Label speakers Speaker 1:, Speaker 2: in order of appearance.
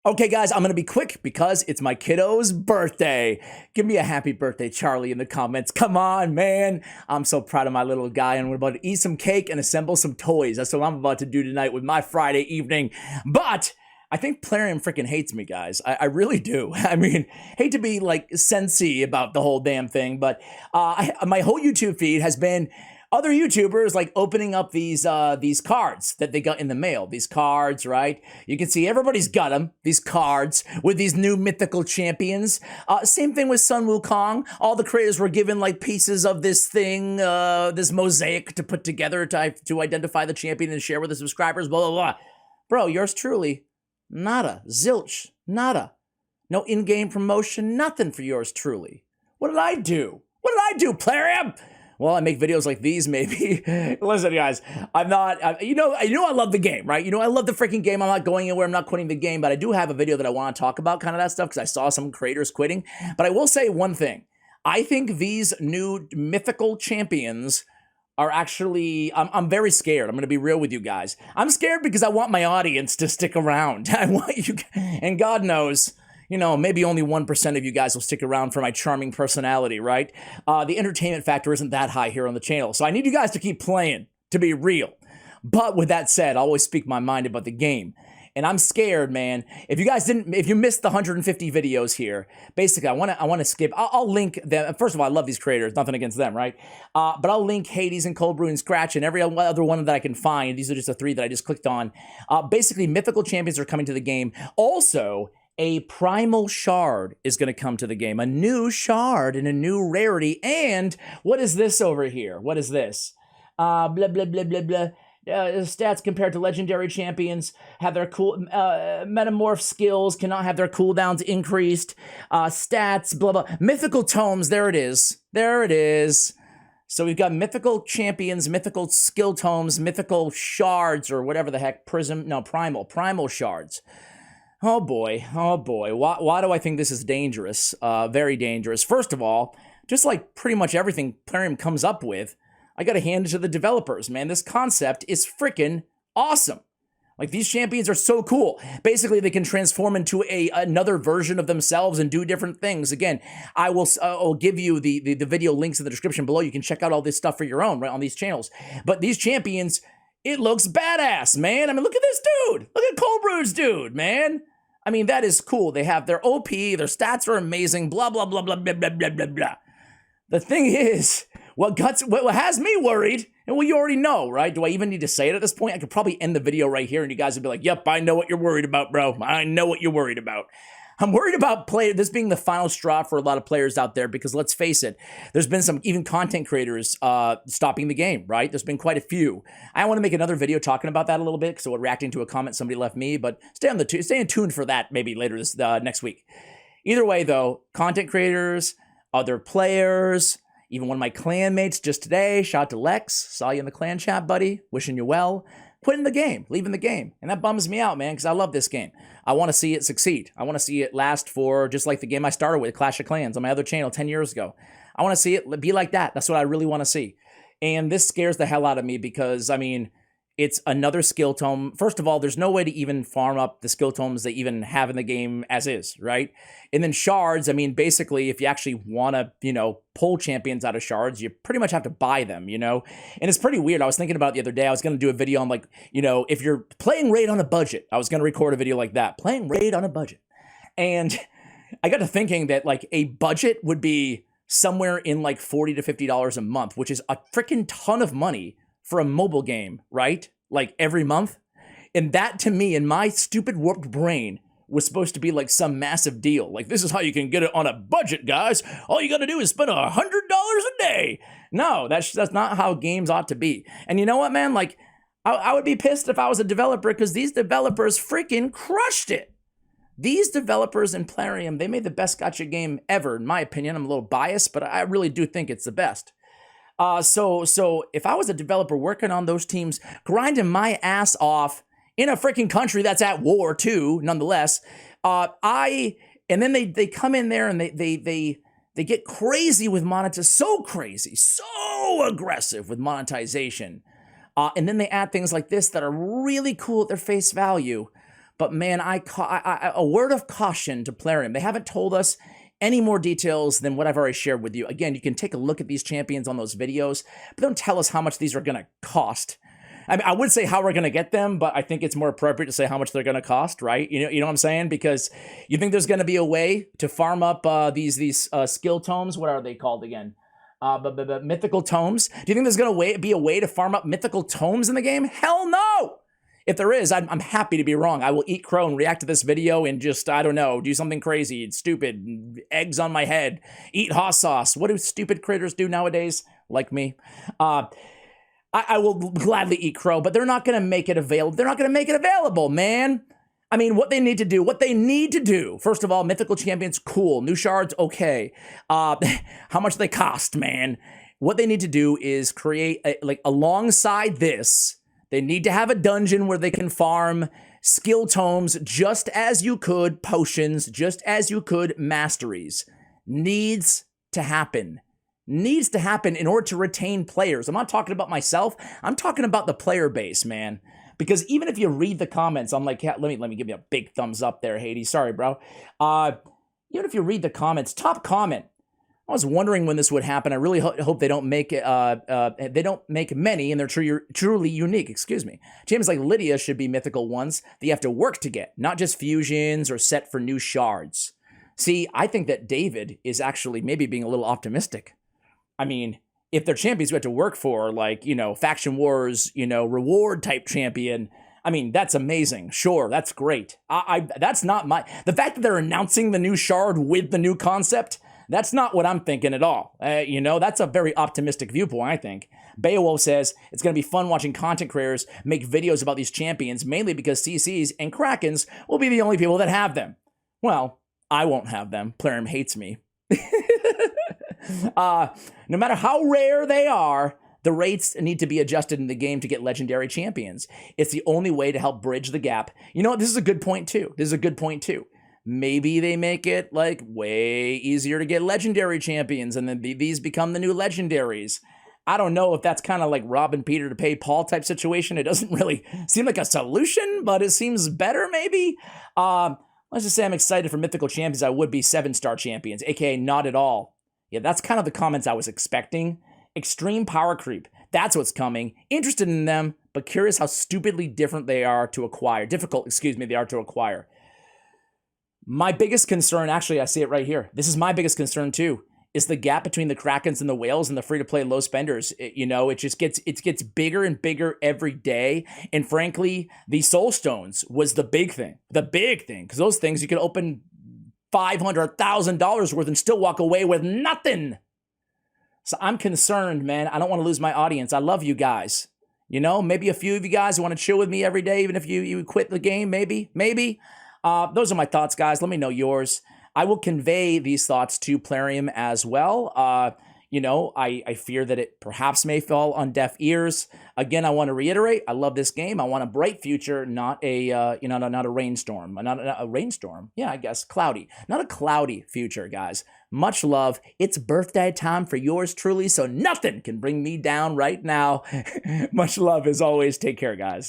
Speaker 1: Okay, guys, I'm going to be quick because it's my kiddo's birthday. Give me a happy birthday, Charlie, in the comments. Come on, man. I'm so proud of my little guy, and we're about to eat some cake and assemble some toys. That's what I'm about to do tonight with my Friday evening. But I think Plarium freaking hates me, guys. I really do. I mean, hate to be like sensey about the whole damn thing, but my whole YouTube feed has been other YouTubers like opening up these cards that they got in the mail. These cards, right? You can see everybody's got them. These cards with these new mythical champions. Same thing with Sun Wukong. All the creators were given like pieces of this thing, this mosaic to put together to identify the champion and share with the subscribers. Blah blah blah. Bro, yours truly, nada, zilch, nada. No in-game promotion, nothing for yours truly. What did I do? What did I do, Plarium? Well, I make videos like these, maybe. Listen, guys, I'm not, you know, I love the game, right? You know, I love the freaking game. I'm not going anywhere. I'm not quitting the game, but I do have a video that I want to talk about kind of that stuff because I saw some creators quitting. But I will say one thing. I think these new mythical champions are actually, I'm very scared. I'm going to be real with you guys. I'm scared because I want my audience to stick around. I want you, and God knows, you know, maybe only 1% of you guys will stick around for my charming personality, right? The entertainment factor isn't that high here on the channel, so I need you guys to keep playing, to be real. But with that said, I always speak my mind about the game. And I'm scared, man. If you missed the 150 videos here, basically, I want to skip. I'll link them. First of all, I love these creators. Nothing against them, right? But I'll link Hades and Cold Brew and Scratch and every other one that I can find. These are just the three that I just clicked on. Basically, Mythical Champions are coming to the game. Also, a Primal Shard is going to come to the game. A new Shard and a new rarity. And what is this over here? What is this? Blah, blah, blah, blah, blah. Stats compared to legendary champions have their cool metamorph skills cannot have their cooldowns increased. Stats, blah, blah. Mythical tomes, there it is. There it is. So we've got mythical champions, mythical skill tomes, mythical shards, or whatever the heck, primal shards. Oh boy, why do I think this is dangerous? Very dangerous. First of all, just like pretty much everything Plarium comes up with, I gotta hand it to the developers, man. This concept is freaking awesome. Like, these champions are so cool. Basically, they can transform into another version of themselves and do different things. Again, I'll give you the video links in the description below. You can check out all this stuff for your own, right, on these channels. But these champions, it looks badass, man. I mean, look at this dude. Look at Cold Brew's dude, man. I mean, that is cool. They have their OP, their stats are amazing, blah, blah, blah, blah, blah, blah, blah, blah, blah. The thing is, what has me worried, and well, you already know, right? Do I even need to say it at this point? I could probably end the video right here, and you guys would be like, yep, I know what you're worried about, bro. I know what you're worried about. I'm worried about this being the final straw for a lot of players out there because let's face it, there's been some even content creators stopping the game, right? There's been quite a few. I want to make another video talking about that a little bit, so we're reacting to a comment somebody left me, but stay tuned for that maybe later this next week. Either way, though, content creators, other players, even one of my clan mates just today, shout out to Lex, saw you in the clan chat, buddy, wishing you well. Quitting the game, leaving the game. And that bums me out, man, because I love this game. I want to see it succeed. I want to see it last for just like the game I started with, Clash of Clans, on my other channel 10 years ago. I want to see it be like that. That's what I really want to see. And this scares the hell out of me because, I mean, it's another skill tome. First of all, there's no way to even farm up the skill tomes they even have in the game as is, right? And then shards, I mean, basically, if you actually want to, you know, pull champions out of shards, you pretty much have to buy them, you know? And it's pretty weird. I was thinking about it the other day. I was going to do a video on, like, you know, if you're playing Raid on a budget, I was going to record a video like that. Playing Raid on a budget. And I got to thinking that, like, a budget would be somewhere in, like, $40 to $50 a month, which is a freaking ton of money for a mobile game, right? Like every month. And that to me, in my stupid warped brain, was supposed to be like some massive deal. Like, this is how you can get it on a budget, guys. All you gotta do is spend $100 a day. No, that's not how games ought to be. And you know what, man? Like, I would be pissed if I was a developer because these developers freaking crushed it. These developers in Plarium, they made the best gacha game ever, in my opinion. I'm a little biased, but I really do think it's the best. So if I was a developer working on those teams, grinding my ass off in a freaking country that's at war too, nonetheless, and then they come in there and they get crazy with monetization, so crazy, so aggressive with monetization, and then they add things like this that are really cool at their face value. But man, a word of caution to Plarium. They haven't told us any more details than what I've already shared with you. Again, you can take a look at these champions on those videos, but don't tell us how much these are going to cost. I mean, I would say how we're going to get them, but I think it's more appropriate to say how much they're going to cost, right? You know what I'm saying? Because you think there's going to be a way to farm up these skill tomes. What are they called again? Mythical tomes. Do you think there's going to be a way to farm up mythical tomes in the game? Hell no! If there is, I'm happy to be wrong. I will eat crow and react to this video and just, I don't know, do something crazy, stupid, eggs on my head, eat hot sauce. What do stupid critters do nowadays? Like me. I will gladly eat crow, but they're not going to make it available. They're not going to make it available, man. I mean, what they need to do, first of all, Mythical Champions, cool. New shards, okay. How much they cost, man? What they need to do is create, alongside this, they need to have a dungeon where they can farm skill tomes just as you could potions, just as you could masteries. Needs to happen. Needs to happen in order to retain players. I'm not talking about myself. I'm talking about the player base, man. Because even if you read the comments, I'm like, yeah, let me give you a big thumbs up there, Hades. Sorry, bro. Even if you read the comments, top comment. I was wondering when this would happen. I really hope they don't make many and they're truly unique. Excuse me. Champions like Lydia should be mythical ones that you have to work to get, not just fusions or set for new shards. See, I think that David is actually maybe being a little optimistic. I mean, if they're champions we have to work for, like, Faction Wars, reward type champion, I mean, that's amazing. Sure, that's great. That's not the fact that they're announcing the new shard with the new concept, that's not what I'm thinking at all. That's a very optimistic viewpoint, I think. Beowulf says, it's going to be fun watching content creators make videos about these champions, mainly because CCs and Krakens will be the only people that have them. Well, I won't have them. Plarium hates me. No matter how rare they are, the rates need to be adjusted in the game to get legendary champions. It's the only way to help bridge the gap. You know what? This is a good point too. Maybe they make it like way easier to get legendary champions and then these become the new legendaries. I don't know if that's kind of like robbing Peter to pay Paul type situation. It doesn't really seem like a solution, but it seems better maybe. Let's just say I'm excited for Mythical Champions. I would be 7-star champions, aka not at all. Yeah, that's kind of the comments I was expecting. Extreme power creep. That's what's coming. Interested in them, but curious how stupidly different they are to acquire. They are to acquire. My biggest concern, actually, I see it right here. This is my biggest concern too, is the gap between the Krakens and the whales and the free-to-play low spenders. It gets bigger and bigger every day. And frankly, the Soul Stones was the big thing. Because those things you could open $500,000 worth and still walk away with nothing. So I'm concerned, man. I don't want to lose my audience. I love you guys. Maybe a few of you guys want to chill with me every day, even if you quit the game, maybe. Those are my thoughts, guys. Let me know yours. I will convey these thoughts to Plarium as well. I fear that it perhaps may fall on deaf ears. Again, I want to reiterate, I love this game. I want a bright future, not a not a rainstorm. Not a rainstorm. Yeah, I guess cloudy. Not a cloudy future, guys. Much love. It's birthday time for yours truly, so nothing can bring me down right now. Much love as always. Take care, guys.